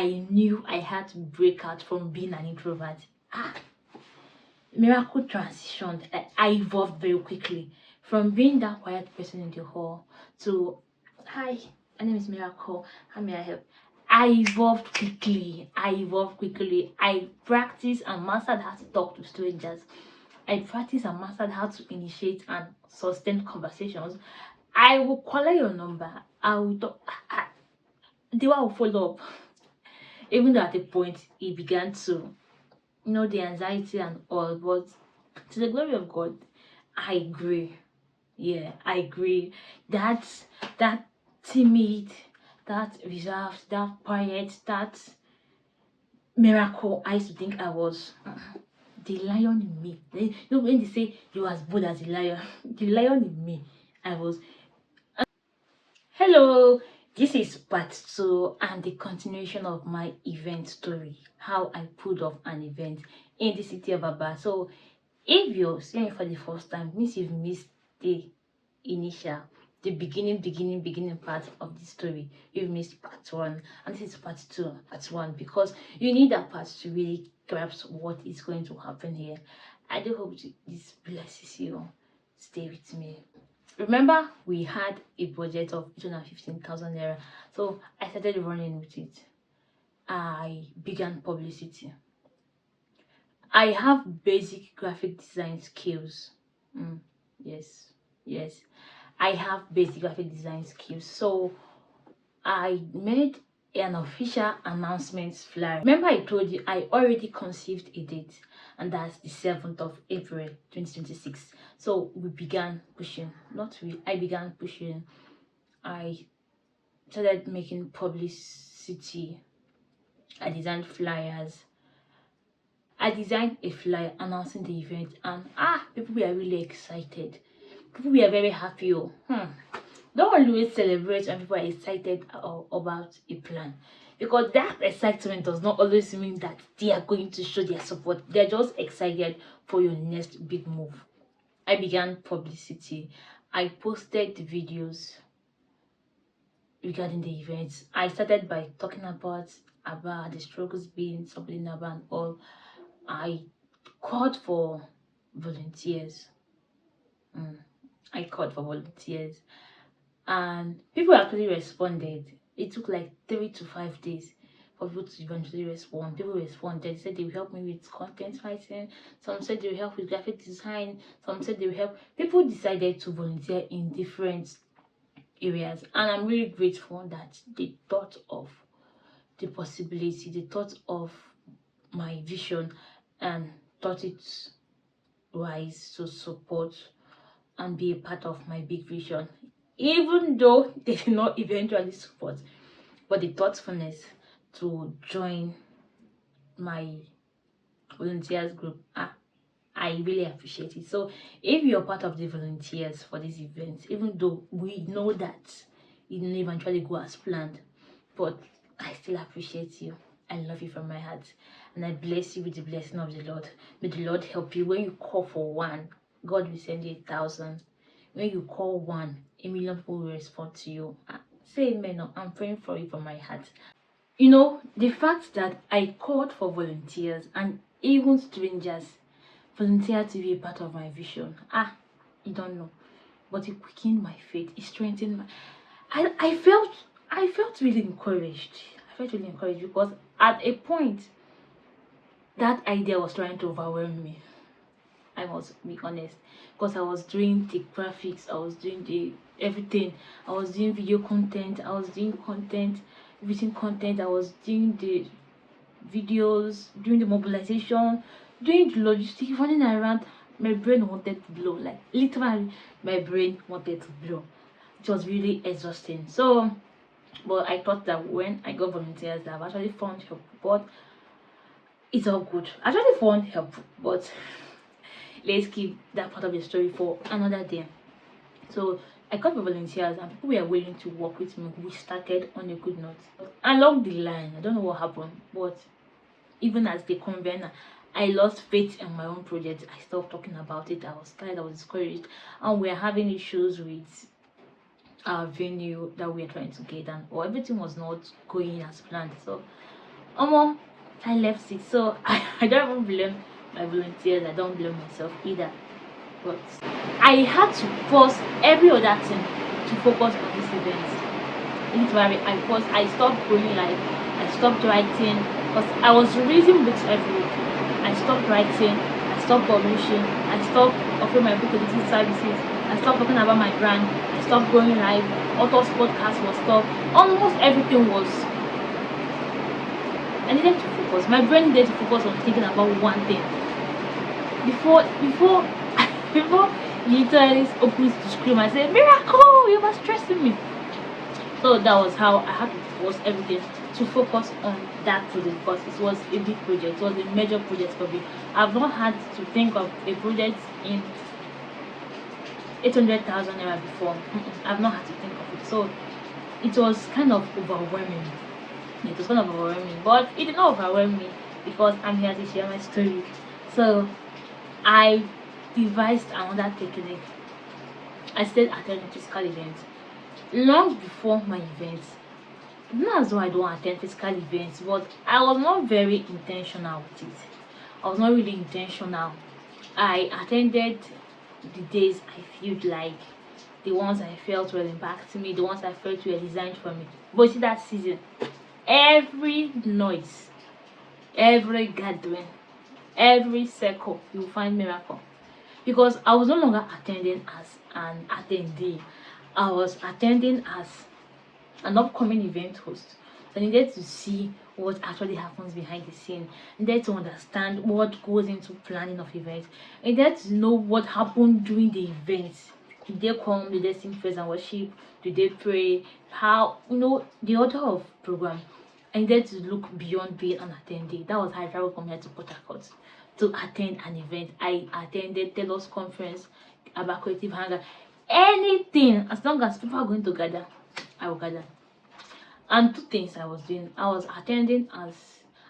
I knew I had to break out from being an introvert. Miracle transitioned. I evolved very quickly from being that quiet person in the hall to, hi, my name is Miracle, how may I help? I evolved quickly. I practiced and mastered how to talk to strangers. I practiced and mastered how to initiate and sustain conversations. I will call your number. I will talk. The one will follow up. Even though at a point it began to, the anxiety and all, but to the glory of God, I agree. Yeah, I agree. That timid, that reserved, that quiet, that Miracle, I used to think I was the lion in me. When they say you are as bold as a lion, the lion in me, I was. Hello, this is part 2 and the continuation of my event story. How I pulled off an event in the city of Aba. So if you're seeing it for the first time, means you've missed the beginning part of the story. You've missed part 1 and this is part 2, part 1, because you need that part to really grasp what is going to happen here. I do hope this blesses you. Stay with me. Remember, we had a budget of 215,000 naira, so I started running with it. I began publicity. I have basic graphic design skills. Yes, I have basic graphic design skills. So I made an official announcement flyer. Remember, I told you I already conceived a date, and that's the 7th of April 2026. So we began pushing. I began pushing. I started making publicity. I designed flyers. I designed a flyer announcing the event, and people were really excited. People were very happy. Don't always celebrate when people are excited about a plan, because that excitement does not always mean that they are going to show their support. They're just excited for your next big move. I began publicity. I posted videos regarding the events. I started by talking about the struggles being something in Aba and all. I called for volunteers. And people actually responded. It took like 3 to 5 days for people to eventually respond. People responded. They said they will help me with content writing. Some said they will help with graphic design. Some said they will help. People decided to volunteer in different areas, and I'm really grateful that they thought of the possibility, they thought of my vision and thought it wise to support and be a part of my big vision, even though they did not eventually support, but the thoughtfulness to join my volunteers group, I really appreciate it. So if you're part of the volunteers for this event, even though we know that it didn't eventually go as planned, but I still appreciate you. I love you from my heart, and I bless you with the blessing of the Lord. May the Lord help you. When you call for one, God will send you 1,000. When you call one, 1,000,000 people will respond to you. Say amen. I'm praying for you from my heart. The fact that I called for volunteers and even strangers volunteered to be a part of my vision. You don't know, but it quickened my faith. It strengthened my. I felt really encouraged. Because at a point, that idea was trying to overwhelm me. I must be honest, because I was doing the graphics, I was doing everything. I was doing video content, I was doing written content, I was doing the videos, doing the mobilization, doing the logistics, running around. My brain wanted to blow, like literally my brain wanted to blow. It was really exhausting. So, but I thought that when I got volunteers, that I've actually found help. But it's all good. I actually found help, but let's keep that part of the story for another day. So I got the volunteers and people were willing to work with me. We started on a good note. Along the line, I don't know what happened, but even as they convened, I lost faith in my own project. I stopped talking about it. I was tired, I was discouraged, and we're having issues with our venue that we're trying to get, and everything was not going as planned. So I left sick, so I don't even blame my volunteers. I don't blame myself either. But I had to pause every other thing to focus on this event. Literally, I stopped going live, I stopped writing because I was reading books every week. I stopped writing, I stopped publishing, I stopped offering my book editing services, I stopped talking about my brand, I stopped going live, authors podcast was stopped, almost everything was. I needed to focus. My brain needed to focus on thinking about one thing. Before before literally opens to scream and say, "Miracle, you were stressing me." So that was how I had to pause everything to focus on that project because it was a big project. It was a major project for me. I've not had to think of a project in 800,000 naira before. I've not had to think of it. So it was kind of overwhelming. It was kind of overwhelming, but it did not overwhelm me because I'm here to share my story. So I devised another technique. I started attending physical events long before my events. Not as though I don't attend physical events, but I was not very intentional with it. I was not really intentional. I attended the days I felt like, the ones I felt were impacting me, the ones I felt were designed for me. But see, that season, every noise, every gathering, every circle, you find miracle. Because I was no longer attending as an attendee, I was attending as an upcoming event host. So I needed to see what actually happens behind the scene. I needed to understand what goes into planning of events. I needed to know what happened during the events. Did they come? Did they sing praise and worship? Did they pray? How, the order of program. I needed to look beyond being an attendee. That was how I traveled from here to Port Harcourt to attend an event. I attended Taylor's conference about creative hangar. Anything, as long as people are going to gather, I will gather. And two things I was doing. I was attending as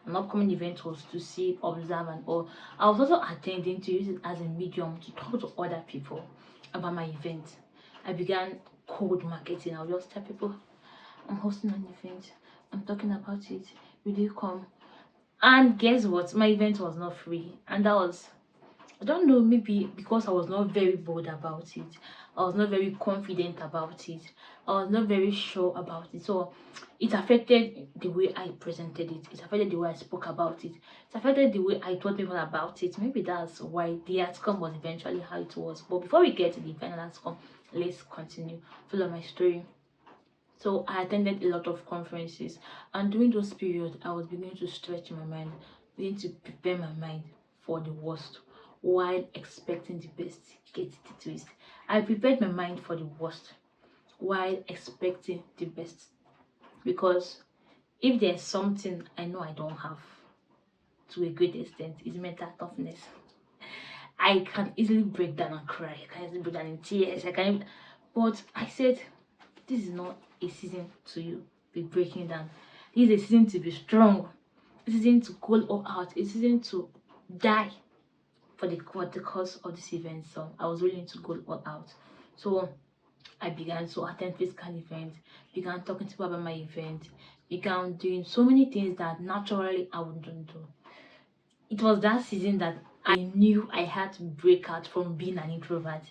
an upcoming event host to see, observe, and all. I was also attending to use it as a medium to talk to other people about my event. I began cold marketing. I'll just tell people, I'm hosting an event, I'm talking about it, will you come? And guess what? My event was not free, and that was, I don't know, maybe because I was not very bold about it. I was not very confident about it. I was not very sure about it. So it affected the way I presented it. It affected the way I spoke about it. It affected the way I told people about it. Maybe that's why the outcome was eventually how it was. But before we get to the final outcome, let's continue. Follow my story. So I attended a lot of conferences, and during those periods, I was beginning to stretch my mind, beginning to prepare my mind for the worst while expecting the best. Get the twist. I prepared my mind for the worst while expecting the best, because if there's something I know I don't have to a great extent, it's mental toughness. I can easily break down and cry. I can easily break down in tears. But I said, this is not a season to be breaking down. This is a season to be strong. This is a season to go all out. It's a season to die for the cause of this event. So I was willing to go all out. So I began to attend physical events, began talking to people about my event, began doing so many things that naturally I wouldn't do. It was that season that I knew I had to break out from being an introvert.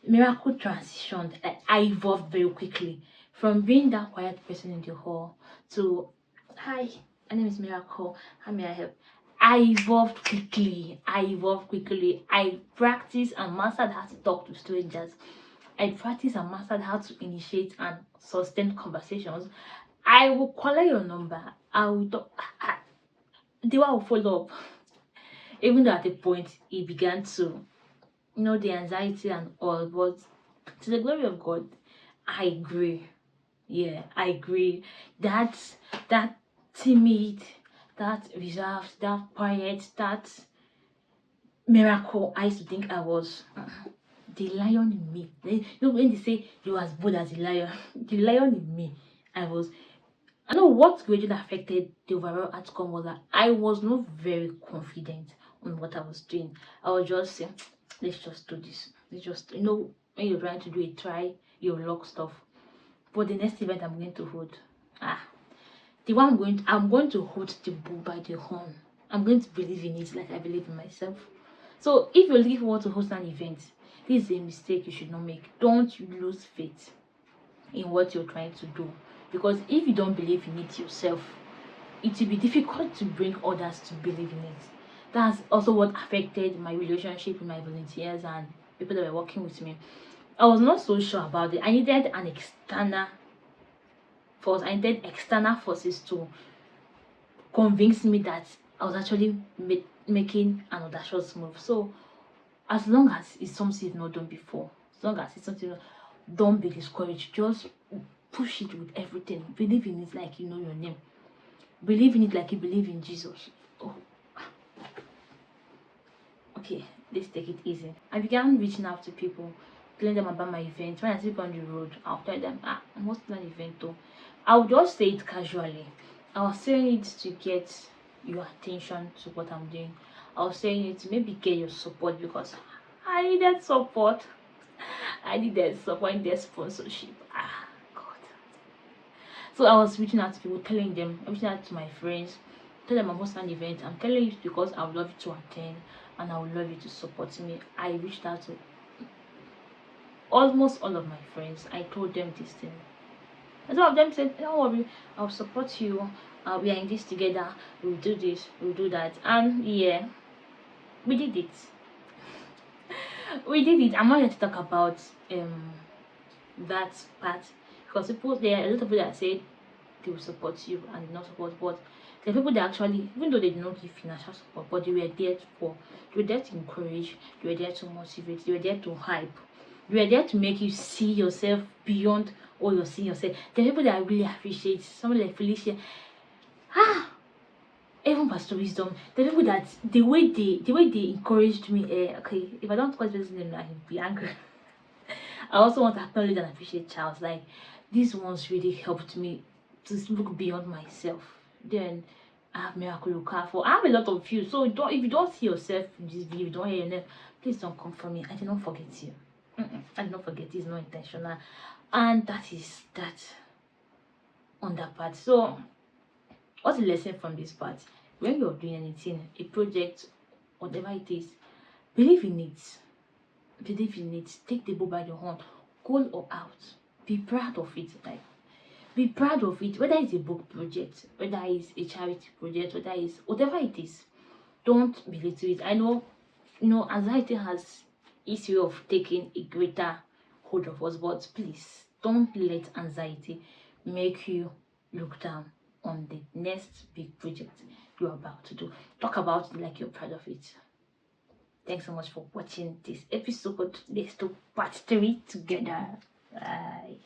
Miracle transitioned. I evolved very quickly from being that quiet person in the hall to, hi, my name is Miracle, how may I help? I evolved quickly. I practiced and mastered how to talk to strangers. I practiced and mastered how to initiate and sustain conversations. I will call your number. I will talk. The one will follow up. Even though at a point it began to, the anxiety and all, but to the glory of God, I agree. Yeah, I agree. That timid, that reserved, that quiet, that miracle I used to think I was. The lion in me. When they say you as bold as a lion, the lion in me, I was. I know what greatly affected the overall outcome was that I was not very confident on what I was doing. I was just saying, let's just do this. Let's just, when you're trying to do a try, you lock stuff. But the next event I'm going to hold, I'm going to hold the bull by the horn. I'm going to believe in it like I believe in myself. So if you're looking forward to host an event, this is a mistake you should not make. Don't lose faith in what you're trying to do, because if you don't believe in it yourself, it will be difficult to bring others to believe in it. That's also what affected my relationship with my volunteers and people that were working with me. I was not so sure about it. I needed an external force. I needed external forces to convince me that I was actually making an audacious move. So as long as it's something you've not done before, as long as it's something, don't be discouraged. Just push it with everything. Believe in it like you know your name. Believe in it like you believe in Jesus. Oh, okay, let's take it easy. I began reaching out to people, telling them about my event. When I see people on the road, I'll tell them, I'm hosting an event though. I would just say it casually. I was saying it to get your attention to what I'm doing. I was saying it to maybe get your support, because I needed support. I needed support, I needed sponsorship. God. So I was reaching out to people, telling them, reaching out to my friends, tell them I'm hosting an event. I'm telling you because I would love you to attend and I would love you to support me. I reached out to almost all of my friends. I told them this thing. And some of them said, don't worry, I'll support you. We are in this together. We'll do this, we'll do that. And yeah, we did it. We did it. I'm not here to talk about that part, because there are a lot of people that say they will support you and not support, but there are people that actually, even though they did not give financial support, but they were there they were there to encourage, they were there to motivate, they were there to hype, they were there to make you see yourself beyond all you're seeing yourself. There are people that I really appreciate, someone like Felicia, even Pastor Wisdom. The people that the way they encouraged me, okay, if I don't call this name, I'll be angry. I also want to acknowledge and appreciate Charles. Like, these ones really helped me to look beyond myself. Then I have Miracle Luka for. I have a lot of views. So if you don't see yourself in this video, you don't hear your name, please don't come for me. I did not forget you. I did not forget. It's not intentional. And that is that on that part. So what's the lesson from this part? When you're doing anything, a project, whatever it is, believe in it. Believe in it. Take the bull by the horn. Call or out. Be proud of it. Like, be proud of it. Whether it's a book project, whether it's a charity project, whether it's whatever it is, don't belittle it. I know, anxiety has its way of taking a greater hold of us, but please don't let anxiety make you look down on the next big project you're about to do. Talk about it like you're proud of it. Thanks so much for watching this episode. Let's do part 3 together. Bye.